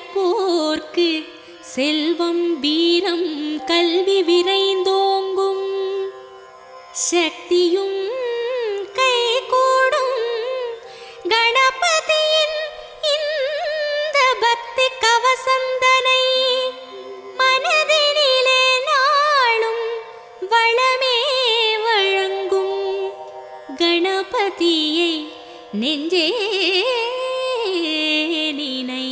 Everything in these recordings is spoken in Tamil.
நினைப்போர்க்கு செல்வம் வீரம் கல்வி விரைந்தோங்கும், சக்தியும் கைகூடும். கணபதியின் இந்த பக்தி கவசந்தனை மனதினிலே நாளும் வளமே வழங்கும். கணபதியை நெஞ்சே நினை.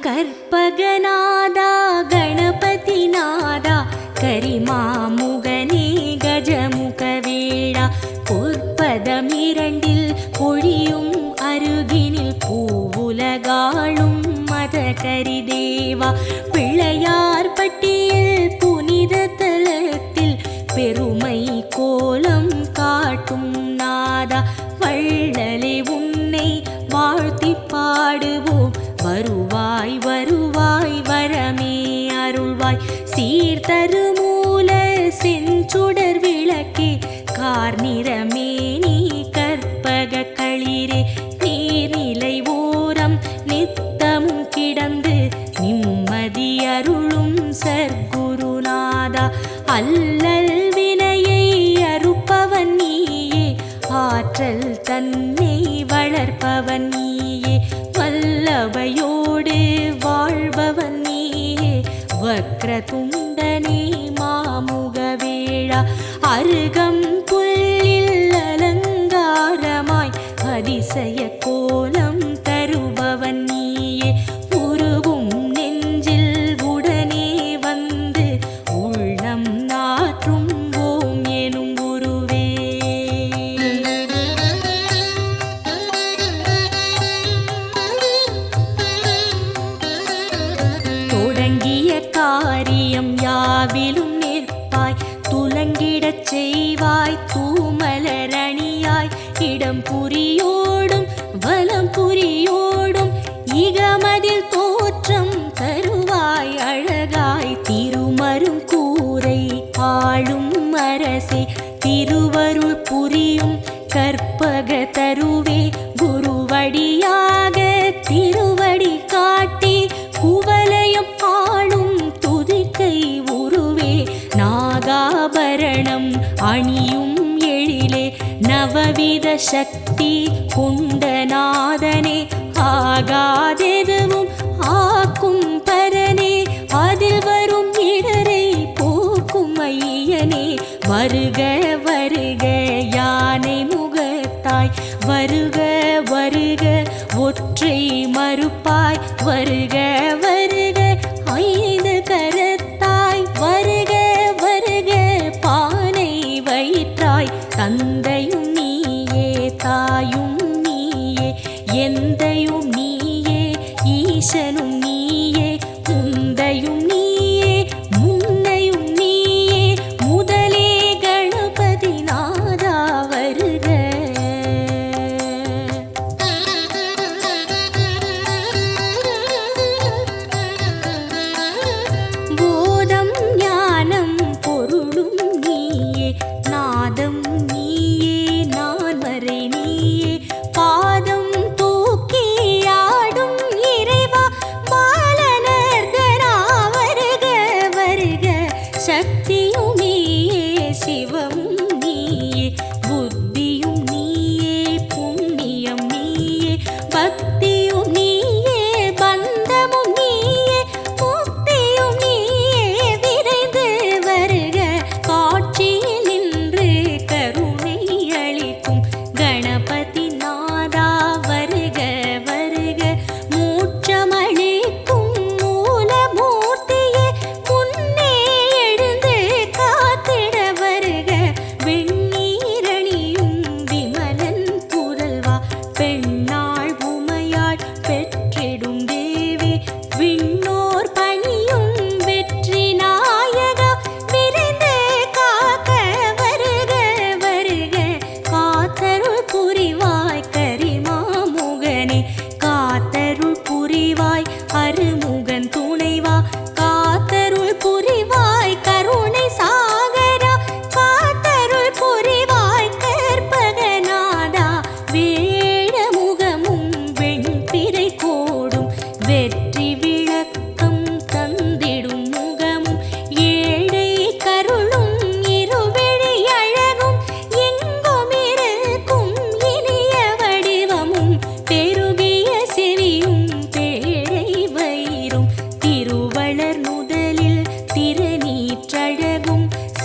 கற்பகநாதா கணபதிநாதா கரிமாமுகனே கஜமுகவேளா, பொற்பதமிரண்டில் பொழியும் அருகினில் பூவுலகாளும் மத கரிதேவா, பிள்ளையார் பட்டியில் புனித தலத்தில் பெருமை கோலம் காட்டும் நாதா, வள்ளலே உன்னை வாழ்த்தி பாடுவோம். வருவாய் வருவாய் வரமே அருள்வாய், சீர்தருமூல செஞ்சுடர் விளக்கே கார்நிறமே நீ கற்பக களிரே, நீர்நிலை ஓரம் நித்தமும் கிடந்து நிம்மதி அருளும் சர்க்குருநாதா, அல்லல் வினையை அறுப்பவன் நீயே, ஆற்றல் தன்னை வளர்ப்பவன் நீயே, வல்லவையோடு வாழ்பவன் நீயே, வக்ரதுண்டனே மாமுகவேளா, அருகம் புல்லில் அலங்காரமாய் அதிசய கோலம் தருபவன் நீயே, உருவும் நெஞ்சில் உடனே வந்து உள்ளம் நாற்றும் ஓம் எனும் குருவே. தொடங்கிய காரியம் யாவிலும் நிற்பாய், துலங்கிடச் செய்வாய் தூமலரணியாய், இடம் புரியோடும் வலம் புரியோடும் இகமதில் தோற்றம் தருவாய் அழகாய், திருமரும் கூரை ஆளும் அரசே திருவருள் புரியும் கற்பக தருவே, குருவடியாக திருவடி காட்டி குவலயம் ஆளும் துதிக்கை உருவே, நாகாபரணம் அணியும் எழிலே நவவித சக்தி கொண்டநாதனே, ஆகாதெதுவும் ஆக்கும் பரனே, அதில் வரும் இடரை போக்கும் ஐயனே, வருக வருக யானை முகத்தாய், வருக வருக ஒற்றை மறுப்பாய், வருக வருக ஐந்து கரத்தாய், வருக வருக பானை வயிற்றாய், தந்தையும் நீயே தாயும் நீயே எந்தையும் நீயே ஈசனும் நீயே, முந்தையும் நீயே முன்னையும் நீயே, முதலே கணபதிநாதா வருக. போதம் ஞானம் பொருளும் நீயே, நாதம் நீயே நான் வரை நீயே, பாதம் தூக்கி ஆடும் இறைவா பாலனர்தனா வருக வருக, சக்தியும் நீயே சிவமும் நீயே, புத்தியும் நீயே புண்ணியம் நீயே, பக்தியும் நீயே பந்தமும் நீயே, முக்தியும் நீயே விரைந்து வருக, காட்சியில் நின்று கருணை அளிக்கும் கணபதிநாதா வருக வருக, மூச்சமளிக்கும் மூலமூர்த்தியே முன்னே எழுந்து காத்திட வருக,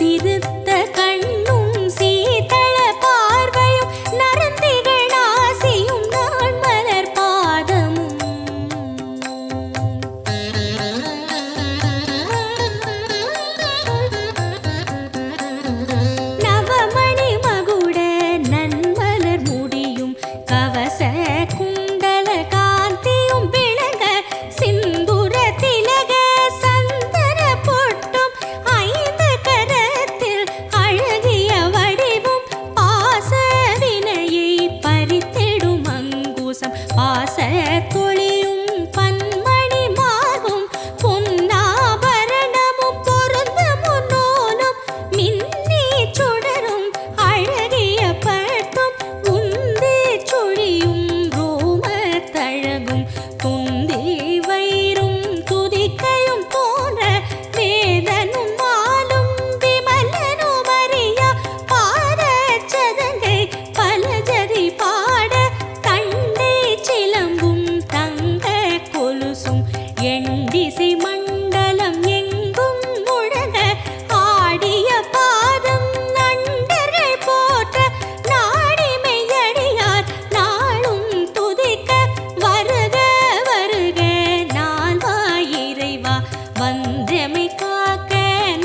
சிறுத்த கண்ணும் சீதள பார்வையும் நரந்திகள் ஆசியும் நான் மலர் பாதமும் நவமணி மகுட நன்மலர் முடியும் கவச குண்டல காந்தியும் விளங்க சிந்துர திலக சந்தன பொட்டும் ஐந்து கரத்தில் அழகிய வடிவும் பாச வினையை பறித்திடும் அங்குசம் பாச தொழியும் பன்மணி மார்பும் பொன்னாபரணமும் பொருந்த முன்னோனும் மின்னி சுடரும் அழகிய பட்டும் உந்தி சுழியும் ரோம தழகும் துந்தி வயிறும் துதிக்கையும் தோன்ற வேதனும் மாலும் விமலனும் அறியா பாத சதங்கை பல ஜதி பாட தண்டை சிலம்பும் தங்க கொலுசும் எண்டிசை மண்டலம் எங்கும் முழங்க ஆடிய பாதம் நண்டர்கள் போற்ற நாடிமையடியார் நாளும் துதிக்க வருக வருக நால்வாய் இறைவா வந்தமை காக்க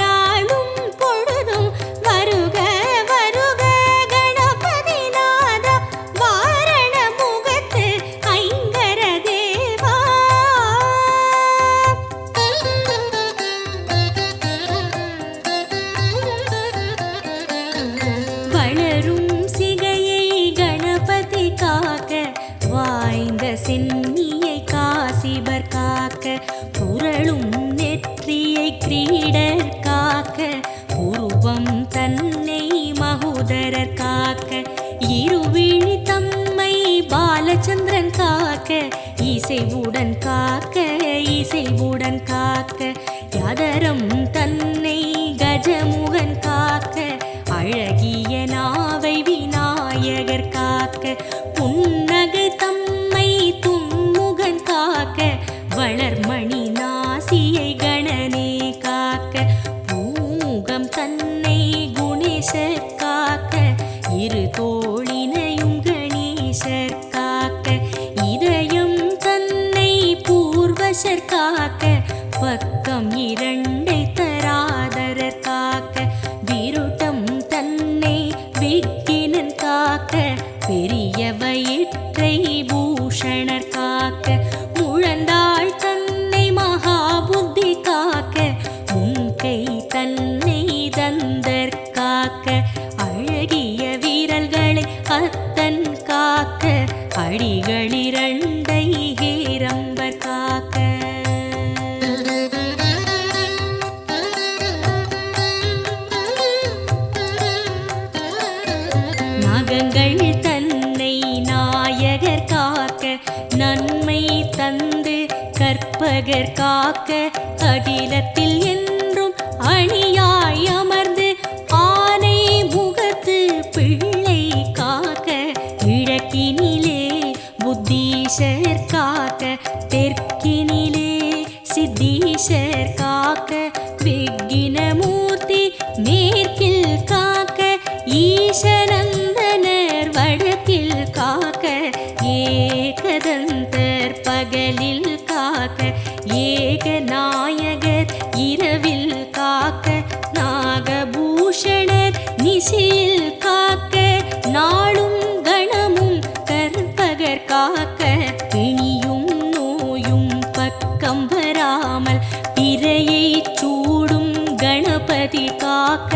நாளும் பொழுதும் வருக வருக கணபதி நாதா வாரண முகத்து ஐங்கர தேவா வளரும் சிகையை கணபதி காக்க வாய்ந்த சென்னியை காசிபர் காக்க புரளும் நெற்றியை கிரீடர் காக்க உருவம் தன்னை மகுதரர் காக்க இருவிழி தம்மை பாலச்சந்திரன் காக்க இசைவுடன் காக்க இசைவுடன் காக்க யதரம் தன்னை கஜமுகன் காக்க அழகிய நாவை விநாயகர் காக்க புன்னகை தம்மை தும்முகன் காக்க வளர்மணி நாசியை கணனே காக்க பூமுகம் தன்னை குணேசர் காக்க இரு தோளினையும் கணேசர் காக்க இதயம் தன்னை பூர்வசர் காக்க பக்கம் இரண்டை தராதரர் காக்க விருட்டம் தன்னை விக்கினன் காக்க பெரிய வயிற்றை பூஷணர் காக்க முழந்தாள் தன்னை மகாபுத்தி காக்க முன்கை தன்னை தந்தர் காக்க அழகிய வீரல்களை அத்தன் காக்க அடிகளிரண்டை ஹேரம்பர் காக்க நகங்கள் தன்னை நாயகர் காக்க நன்மை தந்து கற்பகர் காக்க அகிலத்தில் என்றும் அணியாய் அமர்ந்து ஆனை முகத்து பிள்ளை காக்க கிழக்கினிலே புத்தீஷர் காக்க தெற்கினிலே சித்தீஷர் காக்க விக்கினமூர்த்தி மேற்கில் காக்க ஈசநந்தனர் வடக்கில் காக்க ஏகதந்தர் பகலில் காக்க ஏகநாயகர் இரவில் காக்க நாகபூஷணர் நிசியில் காக்க நாளும் கணமும் கற்பகர் காக்க பிணியும் நோயும் பக்கம் வராமல் பிறையை சூடும் கணபதி காக்க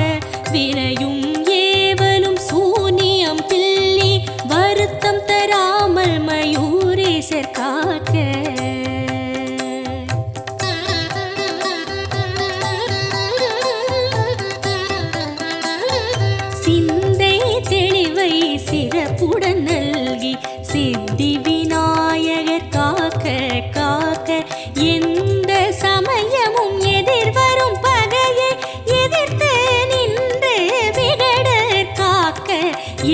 வினையும் ஏவலும் சூனியம் பில்லி வருத்தம் தராமல் மயூரேசர் காக்க சிந்தை தெளிவை சிறப்புடன் நல்கி சித்தி விநாயகர் காக்க காக்க எந்த சமயமும் எதிர்வரும் பகையை எதிர்த்து நின்று விகடர் காக்க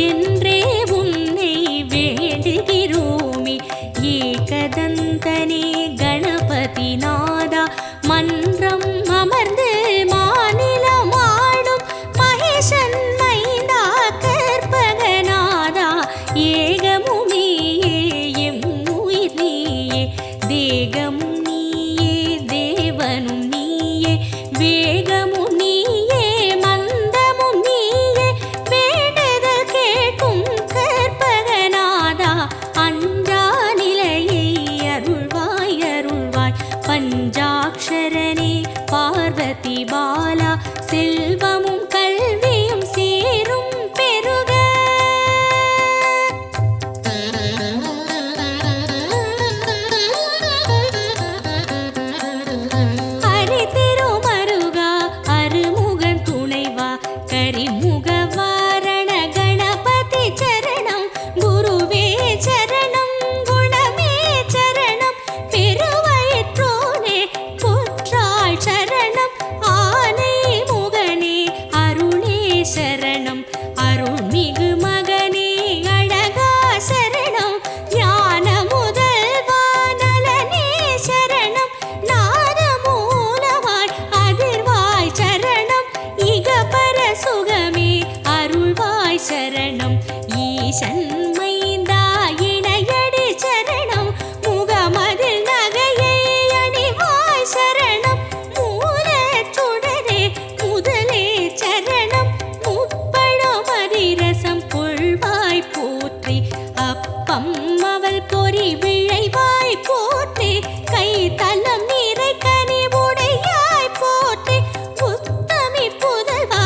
என்றே உன்னை வேண்டுகிறோமே ஏகதந்தனே கணபதி நாதா மன்றம் அமர்ந்து மாநிலம் ஆடும் சுகமே அருள்வாய் சரணம் ஈசன் மைந்தா இணையடி சரணம் முகமதில் நகையை அணிவாய் சரணம் மூலச் சுடரே முதலே சரணம் முப்பழம் அதிரசம் கொள்வாய் போற்றி அப்பம் அவள் பொறி விழைவாய் போற்றி கை தலம் நீரை கனிவுடையாய் போற்றி உத்தமி புதல்வா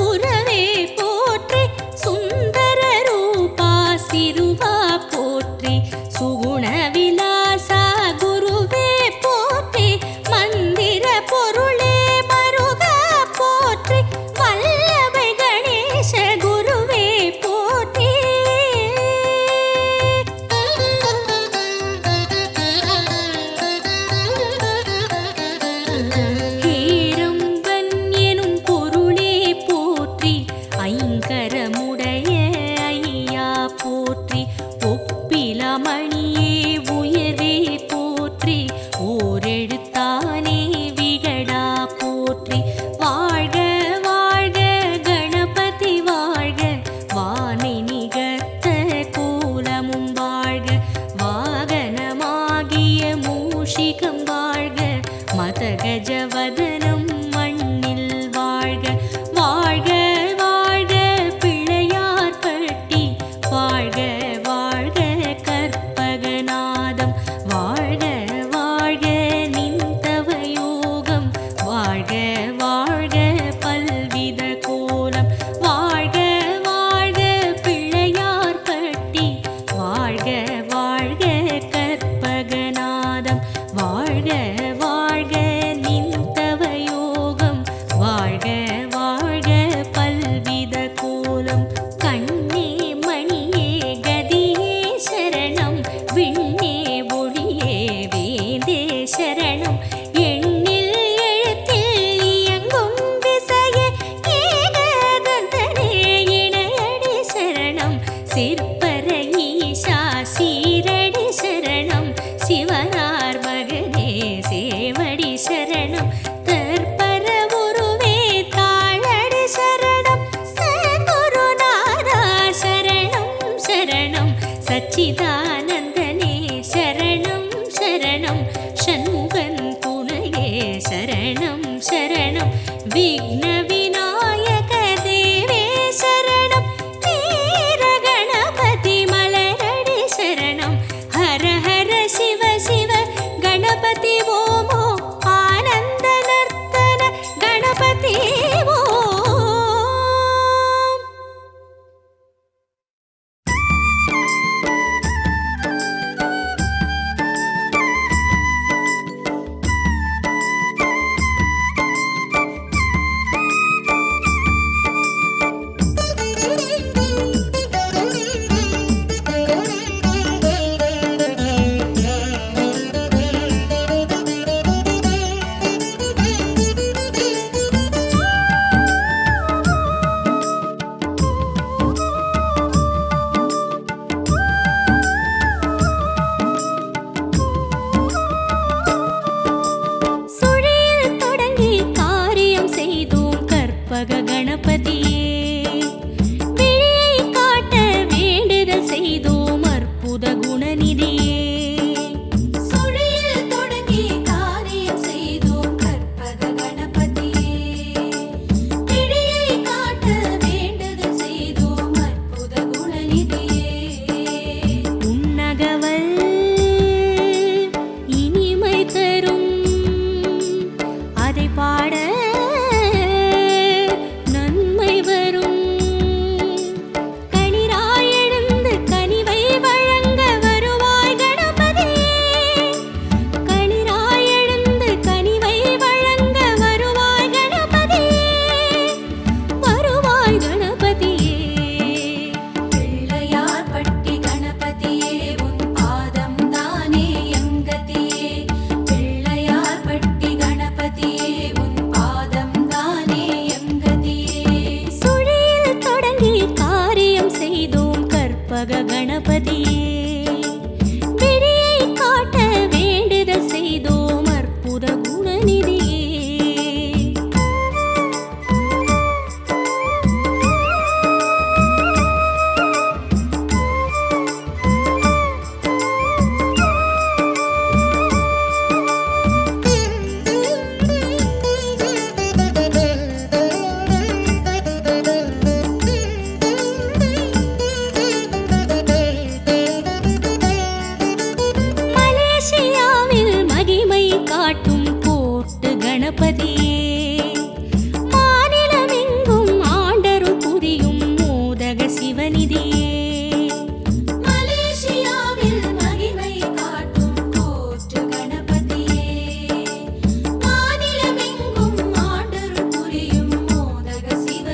உறவே போற்றி சுந்தர ரூபா சிறுவா போற்றி சுகுண விலாசா குருவே போற்றி மந்திர பொருளே மருகா போற்றி வல்லபை கணேச குருவே போற்றி ஹேரம்பன் எனும் பொருளே போற்றி ஐங்கரமுடைய ஐயா போற்றி ஒப்பிலமணியே உயர்வே போற்றி ஓரெழுத்தானே விகடா போற்றி வாழ்க வாழ்க கணபதி வாழ்க வானை நிகர்த்த கோலமும் வாழ்க வாகனமாகிய மூஷிகம் வாழ்க மதகஜவதனம் மண்ணில் வாழ்க வாழ்க வாழ்க பிள்ளையார் பட்டி வாழ்க வாழ்க கற்பகநாதம் வாழ்க வாழ்க நின்றவ யோகம் வாழ்க வாழ்க பல்வித கோலம் வாழ்க வாழ்க பிள்ளையார் பட்டி வாழ்க வாழ்க கற்பகநாதம் வாழ்க வாழ்க நின்றவ யோகம் வாழ்க வாழ்க பல்வித கோலம் கண்ணே மணியே கதியே சரணம் விண்ணே ஒளியே வேந்தே சரணம் எண்ணில் எழுத்தில் இயங்கும் விசையே ஏகதந்தனே இணையடி சரணம் சிற்பர ஈசா சீரடி சரணம் சிவனார் மகனே சேவடி சரணம் தற்பர உருவே தாழடி சரணம் சகுருநாதா சரணம் சரணம் சச்சிதானந்தனே சரணம் சரணம் ஷண்முகன் துணையே சரணம் சரணம் விக்ன விநாயக தேவே சரணம் வீர கணபதி மலரடி சரணம் ஹர ஹர சிவ சிவ கணபதி ஓமோ ஆனந்த நர்த்தன கணபதி ஓம் சுழியில் தொடங்கி காரியம் செய்தோம் கற்பக கணபதியே விழியை காட்ட வேண்டுதல் செய்தோம் அற்புத குணநிதியே சுழியில் தொடங்கி காரியம் செய்தோம் கற்பக கணபதியே விழியை காட்ட வேண்டுதல் செய்தோம் அற்புத குணநிதியே உன்னகவல் இனிமை தரும் அதை பாட நன்மை வரும் கனிராய் எழுந்து கனிவை வழங்க வருவாய் கணபதியே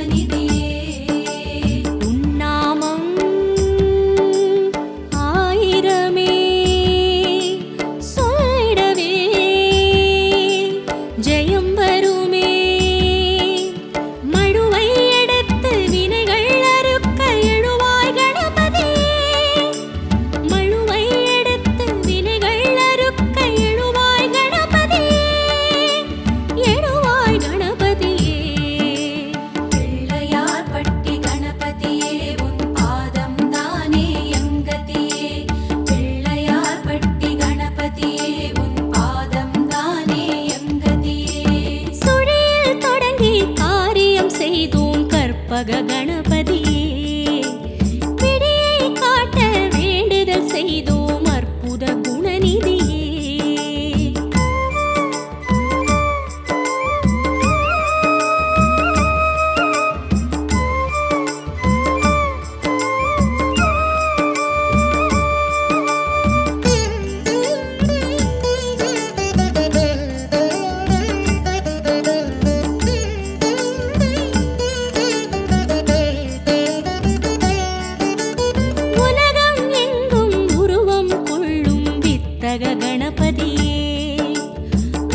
குணநிதியே உன்னாமம் ஆயிரமே சொல்லிடவே ஜெயம் வருமே மழுவை எடுத்து வினைகள் அறுக்க எழுவாய் கணபதியே மழுவை எடுத்து வினைகள் அறுக்க எழுவாய் கணபதியே எழுவாய் கணபதியே பிள்ளையார் பட்டி கணபதியே உன் பாதம் தானே எங்கதியே பிள்ளையார் பட்டி கணபதியே உன் பாதம் தானே எங்கதியே சுழியில் தொடங்கி காரியம் செய்தோம் கற்பக கணபதியே விடியை காட்ட வேண்டுதல் செய்தோம் அற்புத குணநிதியே உலகம் எங்கும் உருவம் கொள்ளும் வித்தக கணபதியே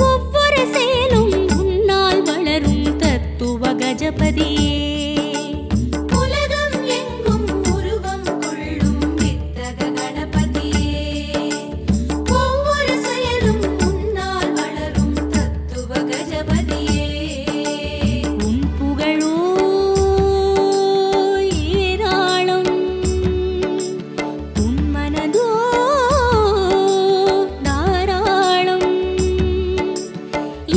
ஒவ்வொரு செயலும் உன்னால் வளரும் தத்துவ கஜபதியே உலகம் எங்கும் உருவம் கொள்ளும் வித்தக கணபதியே ஒவ்வொரு செயலும் உன்னால் வளரும் தத்துவ கஜபதியே உன் புகழோ ஏராளம் உன் மனதோ தாராளம்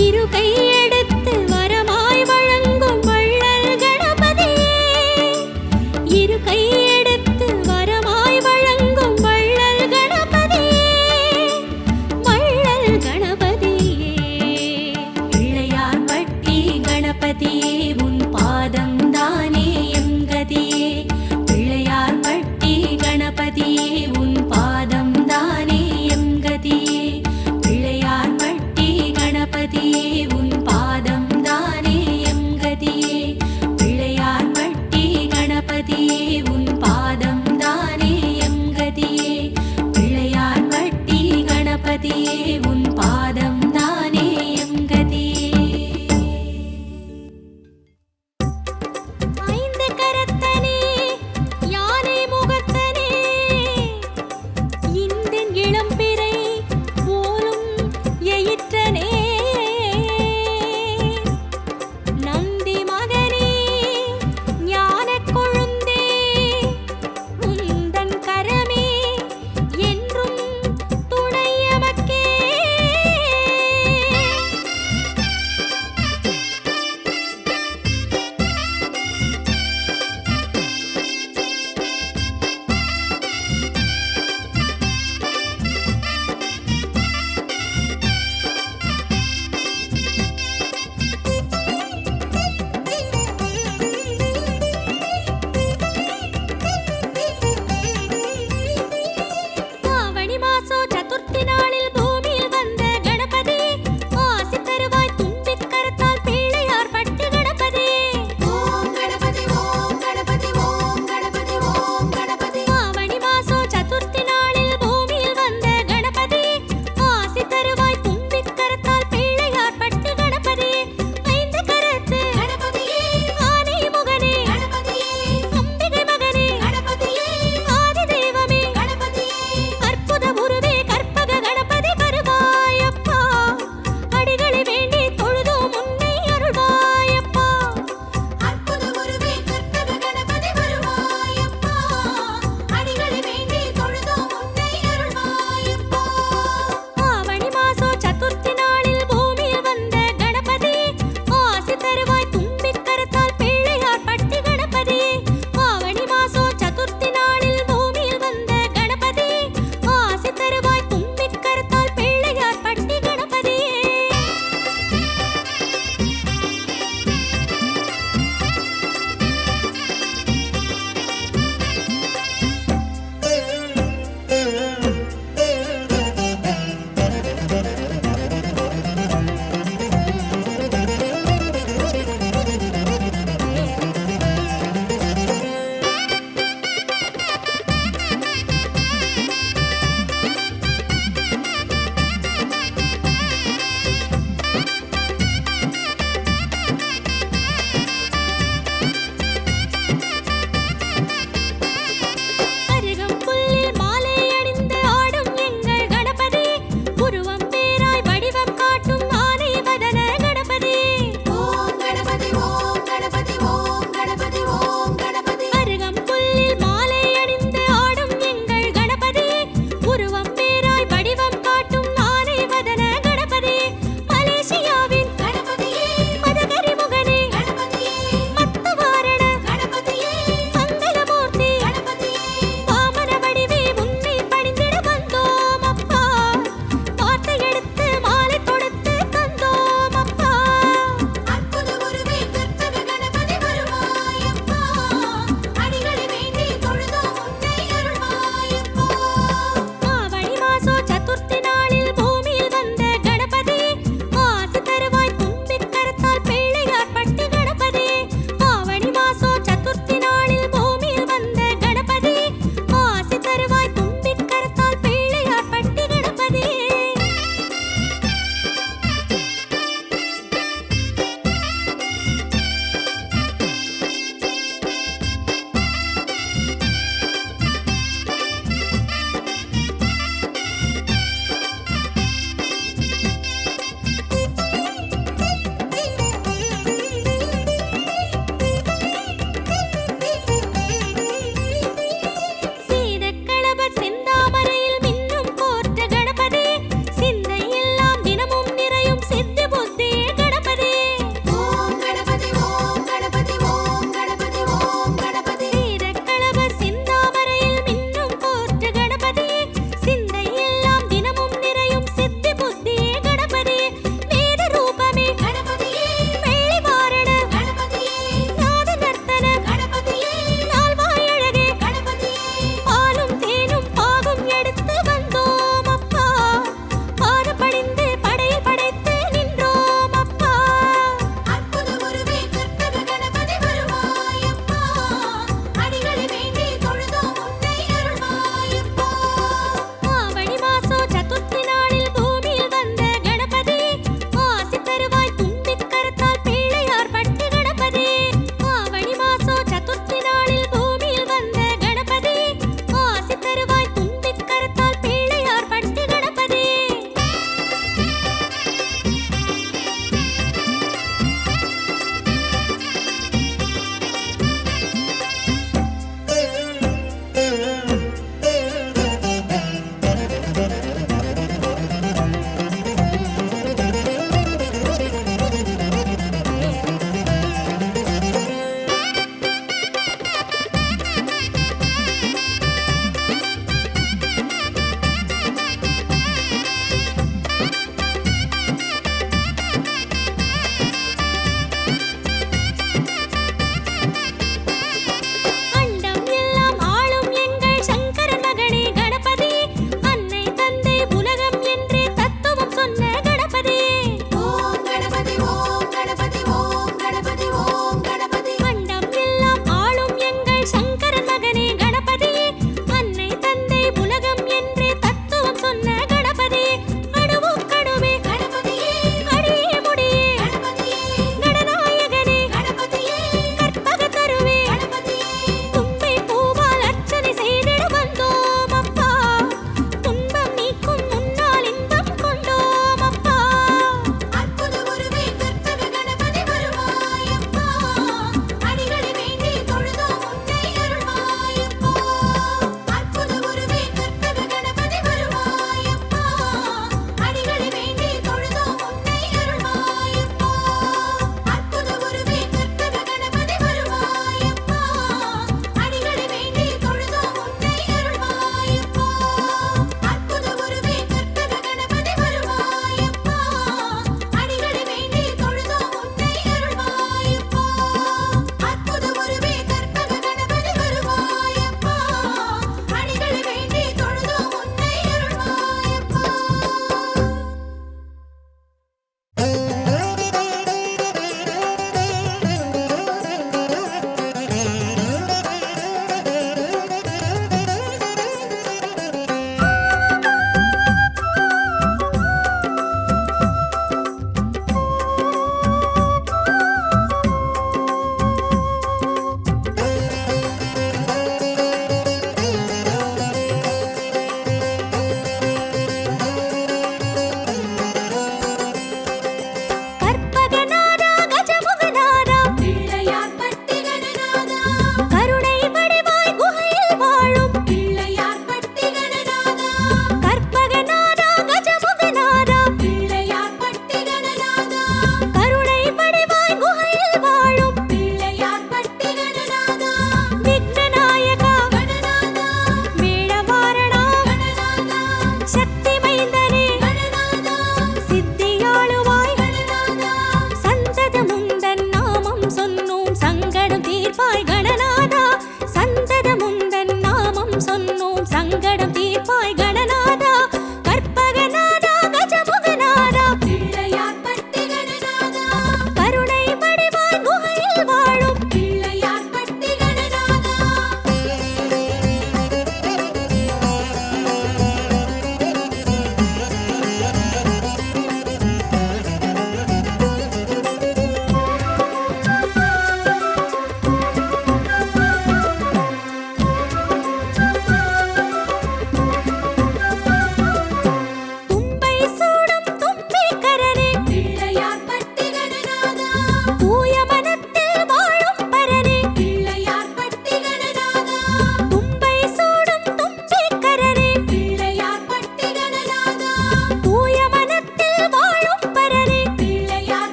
இரு கையெடுத்து வரமாய் வழங்கும் வள்ளல் கணபதியே இரு கையெடுத்து வரமாய் வழங்கும் வள்ளல் கணபதியே வள்ளல் கணபதியே பிள்ளையார் பட்டி கணபதியே உன் பாதம் தானே எங்கதியே பிள்ளையார் பட்டி கணபதியே உன் பாதம் தானே எங்கதியே பிள்ளையார் பட்டி கணபதியே உன் பாதம் தானே எங்கதியே பிள்ளையார் பட்டி கணபதியே உன் பாதம் தானே எங்கதியே பிள்ளையார் பட்டி கணபதியே உன் பாதம் தானே எங்கதியே ஐந்து கரத்தனே யானை முகத்தனே இந்தின் இளம்பிறை போலும் எயிற்றனே நந்தி மகனே ஞானக் கொழுந்தே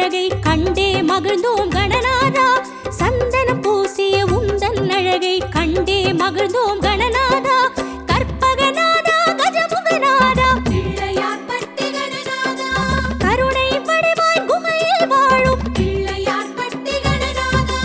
அழகை கண்டே மகிழ்ந்தோம் கணநாதா சந்தனம் பூசிய உந்தன் அழகை கண்டே மகிழ்ந்தோம் கணநாதா கற்பகநாதா கஜமுகநாதா பிள்ளையார்பட்டி கணநாதா கருணை வடிவாய் குகையில் வாழும் பிள்ளையார்பட்டி கணநாதா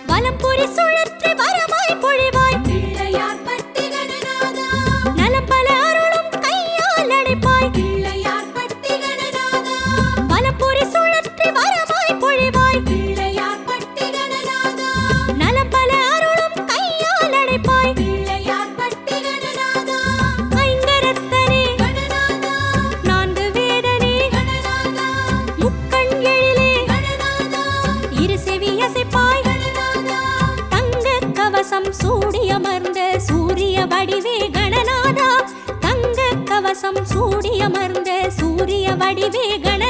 வலம்புரி சுழற்றி வரமாய் பொழிவாய் பிள்ளையார்பட்டி கணநாதா நலம் பல அருளும் கையால் அடைப்பாய் பிள்ளையார்பட்டி கணநாதா வலம்புரி சுழற்றி வரமாய் பொழிவாய் பிள்ளையார்பட்டி கணநாதா நலம் பல அருளும் கையால் அடைப்பாய் பிள்ளையார்பட்டி கணநாதா ஐங்கரத்தனே கணநாதா நான்கு வேதனே கணநாதா முக்கண் எழிலே கணநாதா இரு செவி அசைப்பாய் தங்க கவசம் சூடியமர்ந்த சூரிய வடிவே கணநாதா தங்க கவசம் சூடியமர்ந்த சூரிய வடிவே கணநாதா